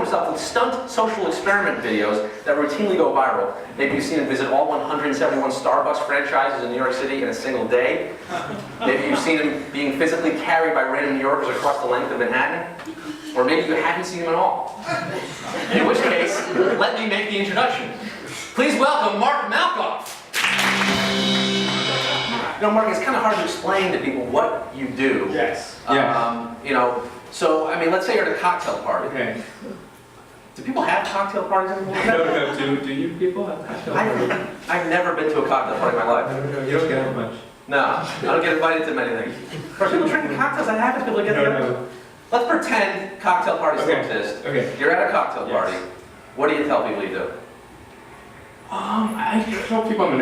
himself with stunt social experiment videos that routinely go viral. Maybe you've seen him visit all 171 Starbucks franchises in New York City in a single day. Maybe you've seen him being physically carried by random New Yorkers across the length of Manhattan. Or maybe you haven't seen him at all. In which case, let me make the introduction. Please welcome Mark Malkoff. You know, Mark, it's kind of hard to explain to people what you do. Yes. You know, so, I mean, let's say you're at a cocktail party. Okay. Do people have cocktail parties anymore? No. Do you people have cocktail parties? I've never been to a cocktail party in my life. No. You don't get out much. No, I don't get invited to many things. Are people drinking cocktails? I haven't been able to get together. No. Let's pretend cocktail parties still exist. Okay. You're at a cocktail party. What do you tell people you do? I tell people I'm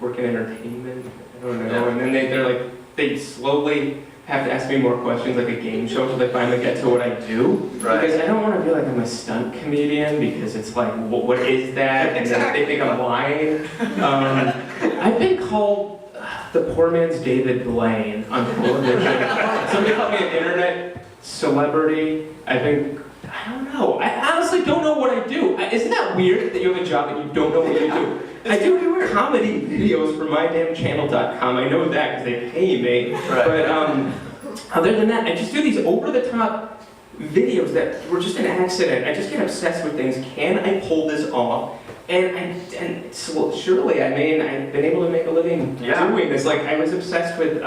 work in entertainment. I don't know. Yeah. And then they slowly have to ask me more questions, like a game show, until they finally get to what I do. Right. Because I don't want to be like I'm a stunt comedian, because it's like, what is that? And then they think I'm lying. I've been called the poor man's David Blaine on television. Somebody called me an internet celebrity. I don't know. I honestly don't know what I do. Isn't that weird that you have a job and you don't know what you do? I do comedy videos for mydamnchannel.com. I know that because they pay me. Right. But other than that, I just do these over-the-top videos that were just an accident. I just get obsessed with things. Can I pull this off? And so surely, I mean, I've been able to make a living doing this. Like, I was obsessed with,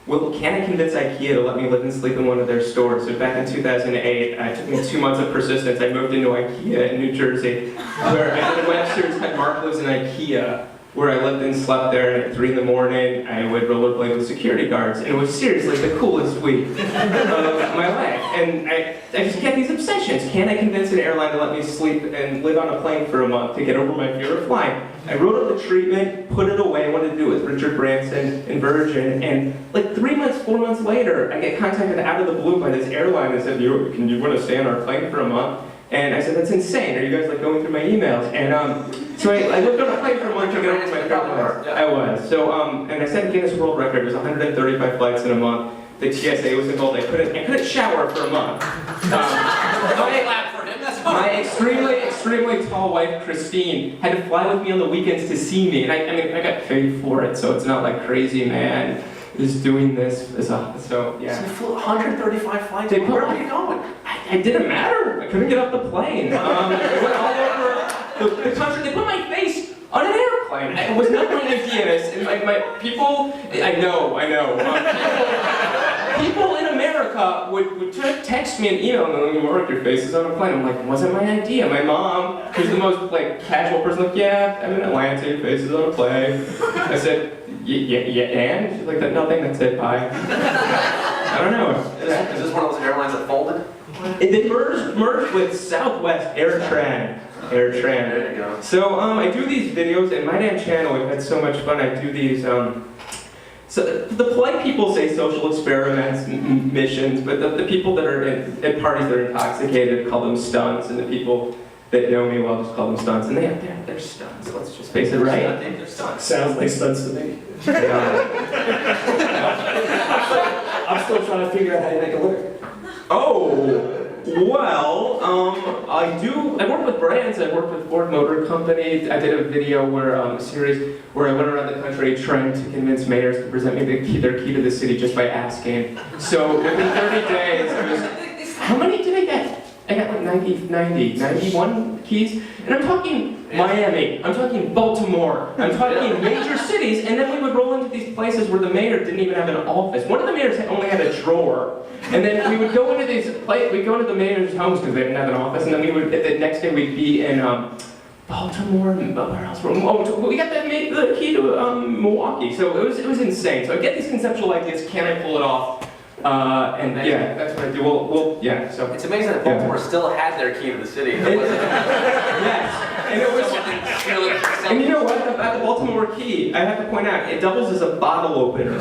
well, can I convince IKEA to let me live and sleep in one of their stores? So back in 2008, it took me 2 months of persistence. I moved into IKEA in New Jersey, where I did a Webster's, had Mark lives in IKEA, where I lived and slept there, and at 3 in the morning, I would rollerblade with security guards, and it was seriously the coolest week of my life. And I just get these obsessions. Can I convince an airline to let me sleep and live on a plane for a month to get over my fear of flying? I wrote up the treatment, put it away, I wanted to do it with Richard Branson and Virgin, and like 3 months, 4 months later, I get contacted out of the blue by this airline that said, can you want to stay on our plane for a month? And I said, that's insane. Are you guys like going through my emails? And so I lived on a plane for a month to get over my fear of flying. I was. So, and I set a Guinness World Record. It was 135 flights in a month. The TSA was involved. I couldn't shower for a month. My extremely tall wife, Christine, had to fly with me on the weekends to see me. And I mean, I got paid for it, so it's not like crazy man is doing this. So, yeah. So you flew 135 flights? Where were you going? It didn't matter. I couldn't get off the plane. I went all over the country. They put my face on an airplane. It was not my ideas. And my people, I know. People in America would text me and email me, Mark, your face is on a plane. I'm like, it wasn't my idea. My mom, who's the most like casual person, like, yeah, I'm in Atlanta, your face is on a plane. I said, yeah, and? She's like, nothing, that's it, bye. I don't know. Is this one of those airlines that folded? They merged with Southwest AirTran. There you go. So I do these videos, and my damn channel, we've had so much fun. I do these, so the polite people say social experiments, missions, but the people that are at parties that are intoxicated call them stunts, and the people that know me well just call them stunts, and they're stunts. Let's just face it, right? They're stunts. Sounds like stunts to me. I'm still trying to figure out how you make a living. Oh, well, I work with brands. I work with Ford Motor Company. I did a video a series where I went around the country trying to convince mayors to present me their key to the city just by asking. So within 30 days, how many did I get? I got like 91 keys. And I'm talking Miami, I'm talking Baltimore, I'm talking major cities, and then we would roll into these places where the mayor didn't even have an office. One of the mayors only had a drawer. And then we would go into we'd go into the mayor's homes because they didn't have an office, and then the next day we'd be in Baltimore, and where else? We got the key to Milwaukee, so it was insane. So I get these conceptual ideas, can I pull it off? And yeah, that's what I do. Well, yeah. So it's amazing that Baltimore still had their key to the city. Yes, and it was. And you know what? About the Baltimore key, I have to point out, it doubles as a bottle opener.